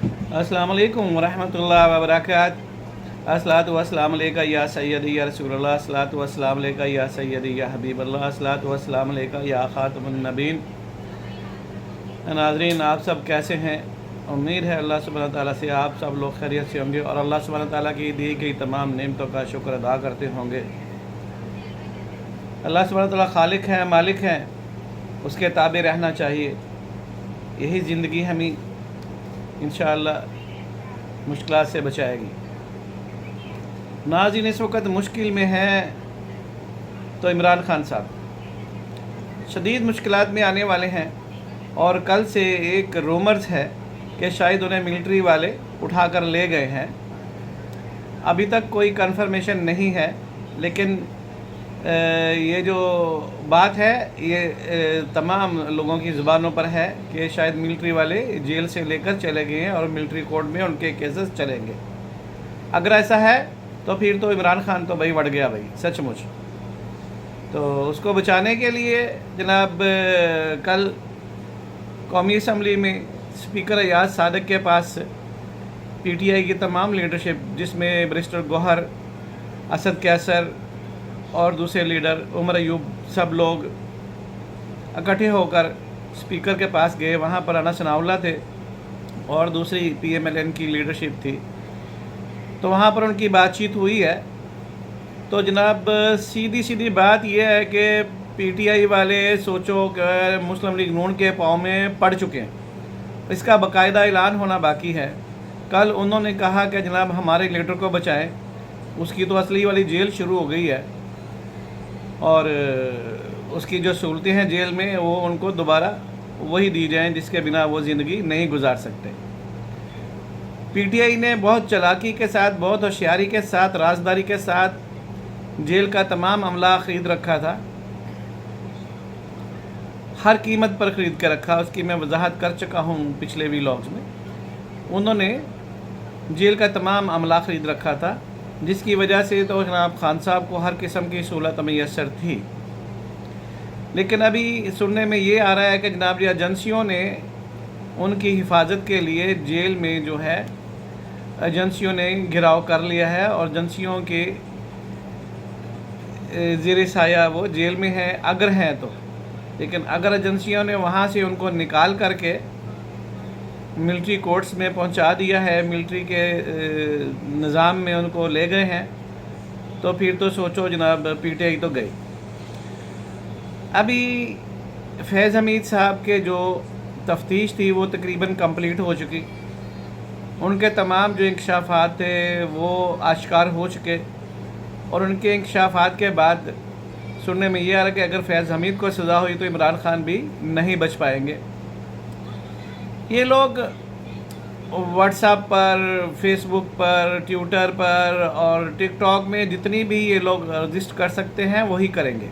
अस्सलाम वालेकुम वरहमतुल्लाहि वबरकातुहू। अस्सलातु वस्सलामु अलैका या सय्यदी या रसूलल्लाह, अस्सलातु वस्सलामु अलैका या सय्यदी या हबीबल्लाह, अस्सलातु वस्सलामु अलैका या खातमुन नबीन। नाज़रीन, आप सब कैसे हैं? उम्मीद है अल्लाह सुब्हानहू व तआला से आप सब लोग खैरियत से होंगे और अल्लाह सुब्हानहू व तआला की दी गई तमाम नेमतों का शुक्र अदा करते होंगे। अल्लाह सुब्हानहू व तआला खालिक है, मालिक है, उसके ताबे रहना चाहिए। यही ज़िंदगी हमें इंशाअल्लाह मुश्किलात से बचाएगी। नाज़रीन, इस वक्त मुश्किल में हैं तो इमरान खान साहब शदीद मुश्किलात में आने वाले हैं और कल से एक रूमर्स है कि शायद उन्हें मिलिट्री वाले उठा कर ले गए हैं। अभी तक कोई कंफर्मेशन नहीं है, लेकिन ये जो बात है ये तमाम लोगों की ज़ुबानों पर है कि शायद मिलिट्री वाले जेल से लेकर चले गए हैं और मिलिट्री कोर्ट में उनके केसेस चलेंगे। अगर ऐसा है तो फिर तो इमरान खान तो भाई बढ़ गया भाई, सचमुच। तो उसको बचाने के लिए जनाब कल कौमी असम्बली में स्पीकर अयाज सादिक के पास पीटीआई की तमाम लीडरशिप, जिसमें बैरिस्टर गौहर, असद कैसर और दूसरे लीडर उमर अयूब, सब लोग इकट्ठे होकर स्पीकर के पास गए। वहाँ पर अना सनाउल्लाह थे और दूसरी पीएमएलएन की लीडरशिप थी। तो वहाँ पर उनकी बातचीत हुई है। तो जनाब सीधी बात यह है कि पीटीआई वाले सोचो कि मुस्लिम लीग नून के पाँव में पड़ चुके हैं। इसका बाकायदा ऐलान होना बाकी है। कल उन्होंने कहा कि जनाब हमारे लीडर को बचाएं। उसकी तो असली वाली जेल शुरू हो गई है और उसकी जो सहूलतें हैं जेल में वो उनको दोबारा वही दी जाएं जिसके बिना वो ज़िंदगी नहीं गुजार सकते। पीटीआई ने बहुत चालाकी के साथ, बहुत होशियारी के साथ, राजदारी के साथ जेल का तमाम अमला ख़रीद रखा था। हर कीमत पर ख़रीद के रखा, उसकी मैं वजाहत कर चुका हूँ पिछले व्लॉग्स में। उन्होंने जेल का तमाम अमला ख़रीद रखा था, जिसकी वजह से तो जनाब खान साहब को हर किस्म की सहूलत मैसर थी। लेकिन अभी सुनने में ये आ रहा है कि जनाब ये एजेंसियों ने उनकी हिफाजत के लिए जेल में जो है एजेंसियों ने घिराव कर लिया है और एजेंसियों के ज़ेर साया वो जेल में हैं, अगर हैं तो। लेकिन अगर एजेंसियों ने वहाँ से उनको निकाल करके मिलिट्री कोर्ट्स में पहुंचा दिया है, मिलिट्री के निज़ाम में उनको ले गए हैं, तो फिर तो सोचो जनाब पीटीआई तो गई। अभी फैज़ हमीद साहब के जो तफ्तीश थी वो तकरीबन कंप्लीट हो चुकी। उनके तमाम जो इंकशाफात थे वो आश्कार हो चुके और उनके इंकशाफात के बाद सुनने में ये आ रहा कि अगर फैज़ हमीद को सज़ा हुई तो इमरान खान भी नहीं बच पाएंगे। ये लोग व्हाट्सएप पर, फेसबुक पर, ट्विटर पर और टिकटॉक में जितनी भी ये लोग रजिस्ट कर सकते हैं वही करेंगे।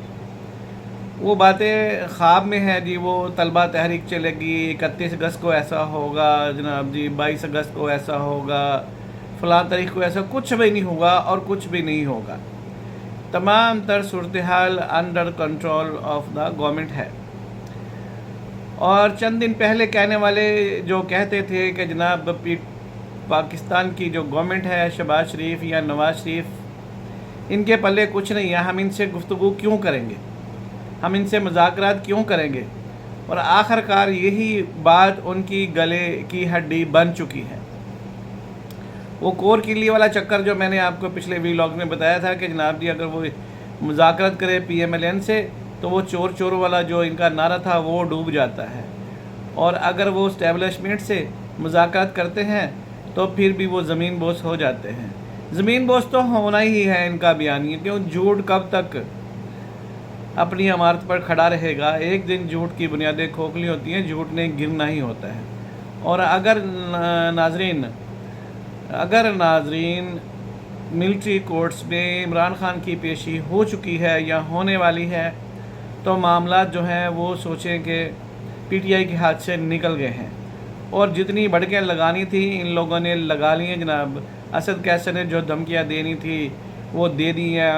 वो बातें ख्वाब में हैं जी, वो तलबा तहरीक चलेगी, 31 अगस्त को ऐसा होगा जनाब जी, 22 अगस्त को ऐसा होगा, फ़लाँ तारीख को ऐसा, कुछ भी नहीं होगा और कुछ भी नहीं होगा। तमाम तर सूरत हाल under control of the government है। और चंद दिन पहले कहने वाले जो कहते थे कि जनाब पाकिस्तान की जो गवर्नमेंट है, शहबाज शरीफ या नवाज़ शरीफ, इनके पल्ले कुछ नहीं है, हम इनसे गुफ्तगू क्यों करेंगे, हम इनसे मुज़ाकरात क्यों करेंगे। और आखिरकार यही बात उनकी गले की हड्डी बन चुकी है। वो कोर किली वाला चक्कर जो मैंने आपको पिछले व्लॉग में बताया था कि जनाब जी अगर वो मुज़ाकरात करे पीएमएलएन से तो वो चोर चोर वाला जो इनका नारा था वो डूब जाता है, और अगर वो इस्टेब्लिशमेंट से मुज़ाकरात करते हैं तो फिर भी वो ज़मीन बोस हो जाते हैं। ज़मीन बोस तो होना ही है इनका बयान, क्यों झूठ कब तक अपनी इमारत पर खड़ा रहेगा। एक दिन झूठ की बुनियादें खोखली होती हैं, झूठ ने गिरना ही होता है। और अगर नाजरीन मिलिट्री कोर्ट्स में इमरान खान की पेशी हो चुकी है या होने वाली है तो मामला जो हैं वो सोचें कि पीटीआई के हाथ से निकल गए हैं और जितनी भड़कें लगानी थी इन लोगों ने लगा ली हैं। जनाब असद कैसर ने जो धमकियाँ देनी थी वो दे दी हैं।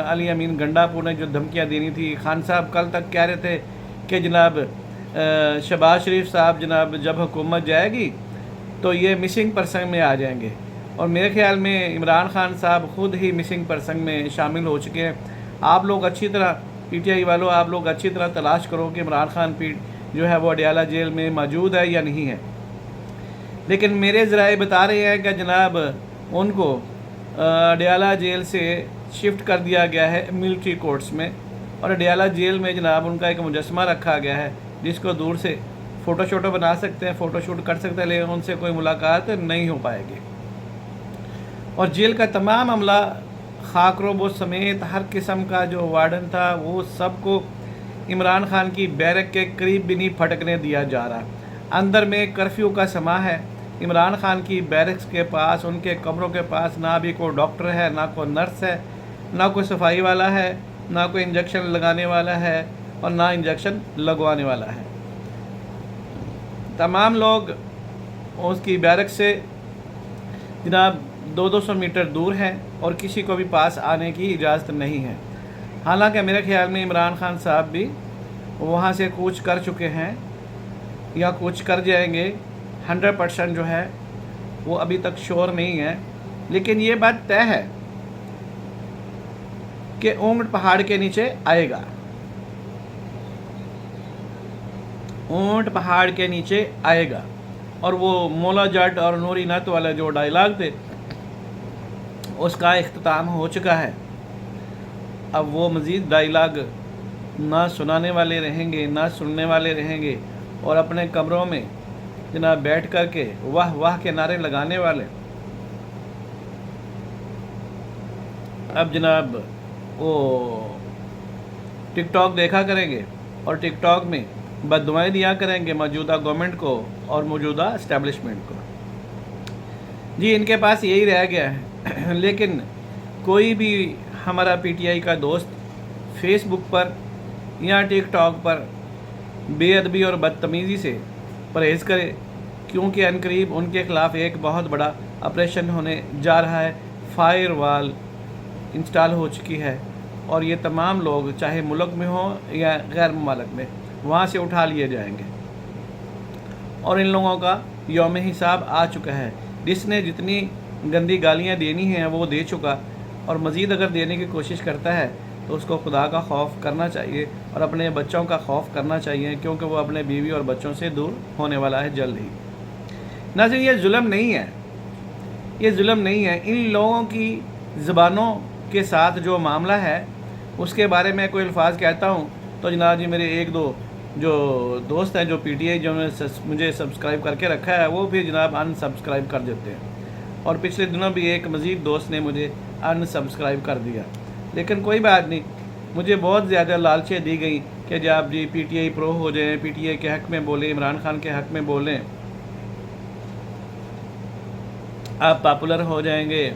अली अमीन गंडापुर ने जो धमकियाँ देनी थी, खान साहब कल तक कह रहे थे कि जनाब शहबाज शरीफ साहब जनाब जब हुकूमत जाएगी तो ये मिसिंग पर्सन में आ जाएंगे। और मेरे ख्याल में इमरान खान साहब ख़ुद ही मिसिंग पर्सन में शामिल हो चुके हैं। आप लोग अच्छी तरह PTI वालों, आप लोग अच्छी तरह तलाश करो कि इमरान खान जो है वो अडयाला जेल में मौजूद है या नहीं है। लेकिन मेरे ज़राए बता रहे हैं कि जनाब उनको अडयाला जेल से शिफ्ट कर दिया गया है मिलिट्री कोर्ट्स में, और अडयाला जेल में जनाब उनका एक मुजस्समा रखा गया है जिसको दूर से फ़ोटो बना सकते हैं, फ़ोटोशूट कर सकते हैं, लेकिन उनसे कोई मुलाकात नहीं हो पाएगी। और जेल का तमाम अमला खाकरोबो समेत हर किस्म का जो वार्डन था वो सबको इमरान खान की बैरक के करीब भी नहीं फटकने दिया जा रहा। अंदर में कर्फ्यू का समा है। इमरान खान की बैरक्स के पास, उनके कमरों के पास ना भी कोई डॉक्टर है, ना कोई नर्स है, ना कोई सफाई वाला है, ना कोई इंजेक्शन लगाने वाला है और ना इंजेक्शन लगवाने वाला है। तमाम लोग उसकी बैरक से जनाब 200 मीटर दूर हैं और किसी को भी पास आने की इजाज़त नहीं है। हालांकि मेरे ख्याल में इमरान खान साहब भी वहाँ से कूच कर चुके हैं या कूच कर जाएंगे। 100% जो है वो अभी तक श्योर नहीं है, लेकिन ये बात तय है कि ऊंट पहाड़ के नीचे आएगा। ऊंट पहाड़ के नीचे आएगा। और वो मौला जट और नूरी नत वाला जो डायलॉग थे उसका इख्तिताम हो चुका है। अब वो मज़ीद डायलॉग ना सुनाने वाले रहेंगे, ना सुनने वाले रहेंगे, और अपने कमरों में जनाब बैठ कर के वाह वाह के नारे लगाने वाले अब जनाब वो टिकटॉक देखा करेंगे और टिकटॉक में बददुआएं दिया करेंगे मौजूदा गवर्नमेंट को और मौजूदा इस्टेब्लिशमेंट को। जी इनके पास यही रह गया है। लेकिन कोई भी हमारा PTI का दोस्त फेसबुक पर या टिकटॉक पर बेअदबी और बदतमीज़ी से परहेज़ करे, क्योंकि अनकरीब उनके ख़िलाफ़ एक बहुत बड़ा ऑपरेशन होने जा रहा है। फायर वॉल इंस्टॉल हो चुकी है और ये तमाम लोग चाहे मुल्क में हो या गैर मुमालिक में वहाँ से उठा लिए जाएंगे। और इन लोगों का यौम हिसाब आ चुका है। जिसने जितनी गंदी गालियाँ देनी हैं वो दे चुका, और मज़ीद अगर देने की कोशिश करता है तो उसको खुदा का खौफ करना चाहिए और अपने बच्चों का खौफ करना चाहिए, क्योंकि वो अपने बीवी और बच्चों से दूर होने वाला है जल्द ही। नाज़रीन ये जुल्म नहीं है, ये जुल्म नहीं है। इन लोगों की ज़बानों के साथ जो मामला है उसके बारे में कोई अल्फाज कहता हूँ तो जनाब जी मेरे एक दो जो दोस्त हैं जो PTI जो मुझे सब्सक्राइब करके रखा है वो भी जनाब अनसब्सक्राइब कर देते हैं। और पिछले दिनों भी एक मज़ीद दोस्त ने मुझे अनसब्सक्राइब कर दिया। लेकिन कोई बात नहीं, मुझे बहुत ज़्यादा लालचें दी गई कि जब आप जी PTI प्रो हो जाएं, PTI के हक़ में बोलें, इमरान खान के हक़ में बोलें, आप पॉपुलर हो जाएंगे,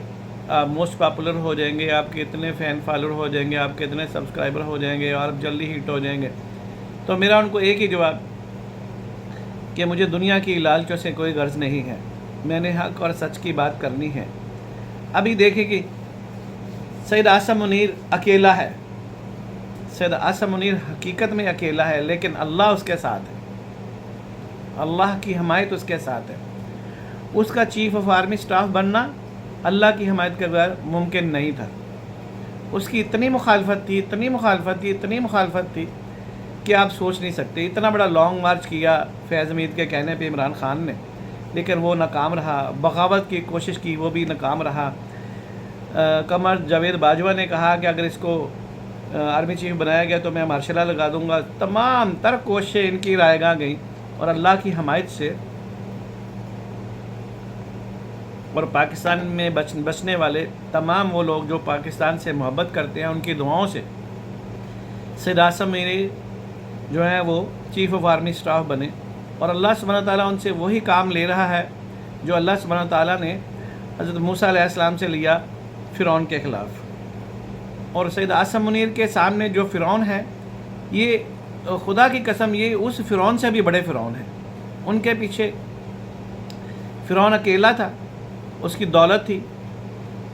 आप मोस्ट पॉपुलर हो जाएंगे, आपके इतने फ़ैन फॉलोअर हो जाएंगे, आपके इतने सब्सक्राइबर हो जाएंगे और आप जल्दी हिट हो जाएंगे। तो मेरा उनको एक ही जवाब कि मुझे दुनिया की लालचों से कोई गर्ज नहीं है, मैंने हक़ और सच की बात करनी है। अभी देखें कि सैयद आसिम मुनीर अकेला है। सैयद आसिम मुनीर हकीकत में अकेला है, लेकिन अल्लाह उसके साथ है, अल्लाह की हमायत उसके साथ है। उसका चीफ़ ऑफ आर्मी स्टाफ बनना अल्लाह की हमायत के बगैर मुमकिन नहीं था। उसकी इतनी मुखालफत थी, इतनी मुखालफत थी, इतनी मुखालफत थी कि आप सोच नहीं सकते। इतना बड़ा लॉन्ग मार्च किया फैज़ हमीद के कहने पे इमरान खान ने, लेकिन वो नाकाम रहा। बगावत की कोशिश की, वो भी नाकाम रहा। कमर जावेद बाजवा ने कहा कि अगर इसको आर्मी चीफ बनाया गया तो मैं मार्शल लॉ लगा दूंगा। तमाम तर कोशिशें इनकी रायगा गई और अल्लाह की हमायत से और पाकिस्तान में बचने वाले तमाम वो लोग जो पाकिस्तान से मोहब्बत करते हैं, उनकी दुआओं से सैयद आसिम मुनीर जो है वो चीफ़ ऑफ आर्मी स्टाफ बने। और अल्लाह सुब्हानहू तआला उनसे वही काम ले रहा है जो अल्लाह सुब्हानहू तआला ने हज़रत मूसा अलैहिस्सलाम से लिया फ़िरौन के ख़िलाफ़। और सैयद आसिम मुनीर के सामने जो फ़िरौन है, ये खुदा की कसम ये उस फ़िरौन से भी बड़े फ़िरौन हैं। उनके पीछे फ़िरौन अकेला था, उसकी दौलत थी,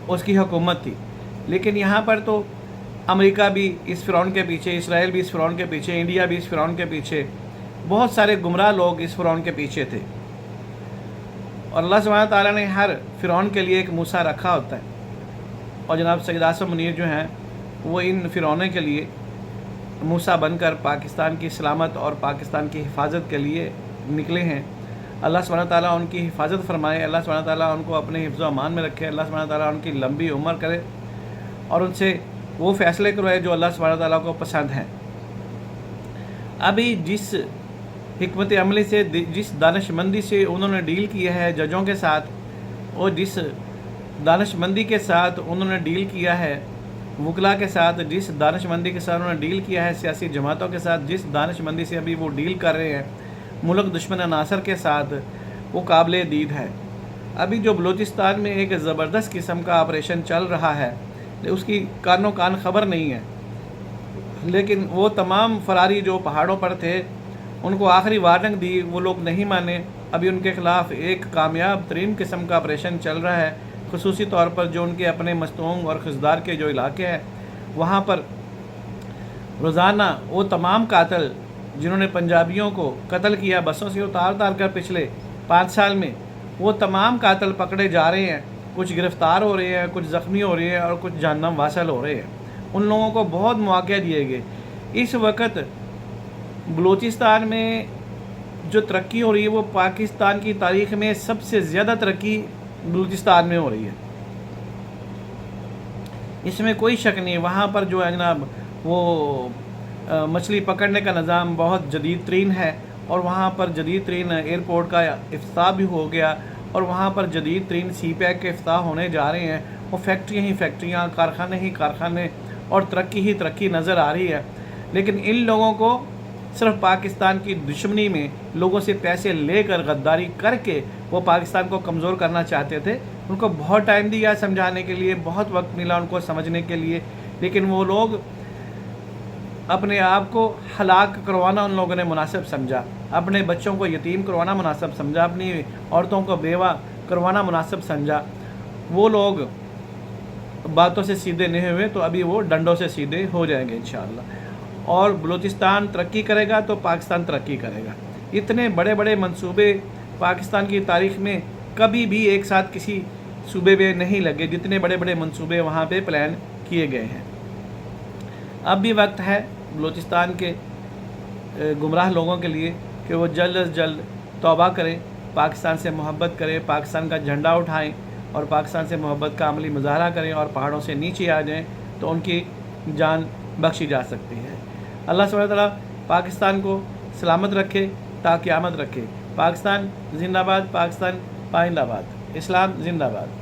उसकी हुकूमत थी। लेकिन यहाँ पर तो अमेरिका भी इस फ़िरौन के पीछे, इसराइल भी इस फ़िरौन के पीछे, इंडिया भी इस फ़िरौन के पीछे, बहुत सारे गुमराह लोग इस फ़िरौन के पीछे थे। اور اللہ سبحانہ تعالیٰ نے ہر فرعون کے لیے ایک موسیٰ رکھا ہوتا ہے، اور جناب سید آصف منیر جو ہیں وہ ان فرعونوں کے لیے موسیٰ بن کر پاکستان کی سلامت اور پاکستان کی حفاظت کے لیے نکلے ہیں۔ اللہ سبحانہ تعالیٰ ان کی حفاظت فرمائے، اللہ سبحانہ تعالیٰ ان کو اپنے حفظ و امان میں رکھے، اللہ سبحانہ تعالیٰ ان کی لمبی عمر کرے اور ان سے وہ فیصلے کروائے جو اللہ سبحانہ تعالیٰ کو پسند ہیں۔ ابھی جس حکمت عملی سے، جس دانش مندی سے انہوں نے ڈیل کیا ہے ججوں کے ساتھ، اور جس دانش مندی کے ساتھ انہوں نے ڈیل کیا ہے وکلا کے ساتھ، جس دانش مندی کے ساتھ انہوں نے ڈیل کیا ہے سیاسی جماعتوں کے ساتھ، جس دانش مندی سے ابھی وہ ڈیل کر رہے ہیں ملک دشمن عناصر کے ساتھ، وہ قابل دید ہے۔ ابھی جو بلوچستان میں ایک زبردست قسم کا آپریشن چل رہا ہے، اس کی کانوں کان خبر نہیں ہے، لیکن وہ تمام فراری جو پہاڑوں پر تھے ان کو آخری وارننگ دی، وہ لوگ نہیں مانے۔ ابھی ان کے خلاف ایک کامیاب ترین قسم کا آپریشن چل رہا ہے، خصوصی طور پر جو ان کے اپنے مستونگ اور خزدار کے جو علاقے ہیں وہاں پر روزانہ وہ تمام قاتل جنہوں نے پنجابیوں کو قتل کیا بسوں سے اتار کر پچھلے 5 سال میں، وہ تمام قاتل پکڑے جا رہے ہیں، کچھ گرفتار ہو رہے ہیں، کچھ زخمی ہو رہے ہیں اور کچھ جہنم واصل ہو رہے ہیں۔ ان لوگوں کو بہت مواقع دیے گئے۔ اس وقت بلوچستان میں جو ترقی ہو رہی ہے وہ پاکستان کی تاریخ میں سب سے زیادہ ترقی بلوچستان میں ہو رہی ہے، اس میں کوئی شک نہیں۔ وہاں پر جو ہے جناب وہ مچھلی پکڑنے کا نظام بہت جدید ترین ہے، اور وہاں پر جدید ترین ایئرپورٹ کا افتتاح بھی ہو گیا، اور وہاں پر جدید ترین سی پیک کے افتتاح ہونے جا رہے ہیں۔ وہ فیکٹریاں ہی فیکٹریاں، کارخانے ہی کارخانے، اور ترقی ہی ترقی نظر آ رہی ہے۔ لیکن ان لوگوں کو صرف پاکستان کی دشمنی میں لوگوں سے پیسے لے کر غداری کر کے وہ پاکستان کو کمزور کرنا چاہتے تھے۔ ان کو بہت ٹائم دیا سمجھانے کے لیے، بہت وقت ملا ان کو سمجھنے کے لیے، لیکن وہ لوگ اپنے آپ کو ہلاک کروانا ان لوگوں نے مناسب سمجھا، اپنے بچوں کو یتیم کروانا مناسب سمجھا، اپنی عورتوں کو بیوہ کروانا مناسب سمجھا۔ وہ لوگ باتوں سے سیدھے نہیں ہوئے تو ابھی وہ ڈنڈوں سے سیدھے ہو جائیں گے انشاءاللہ، اور بلوچستان ترقی کرے گا تو پاکستان ترقی کرے گا۔ اتنے بڑے بڑے منصوبے پاکستان کی تاریخ میں کبھی بھی ایک ساتھ کسی صوبے میں نہیں لگے، جتنے بڑے بڑے منصوبے وہاں پہ پلان کیے گئے ہیں۔ اب بھی وقت ہے بلوچستان کے گمراہ لوگوں کے لیے کہ وہ جلد از جلد توبہ کریں، پاکستان سے محبت کریں، پاکستان کا جھنڈا اٹھائیں اور پاکستان سے محبت کا عملی مظاہرہ کریں اور پہاڑوں سے نیچے آ جائیں تو ان کی جان بخشی جا سکتی ہے۔ اللہ سبحانہ تعالیٰ پاکستان کو سلامت رکھے تا قیامت رکھے۔ پاکستان زندہ باد، پاکستان پائندہ باد، اسلام زندہ باد۔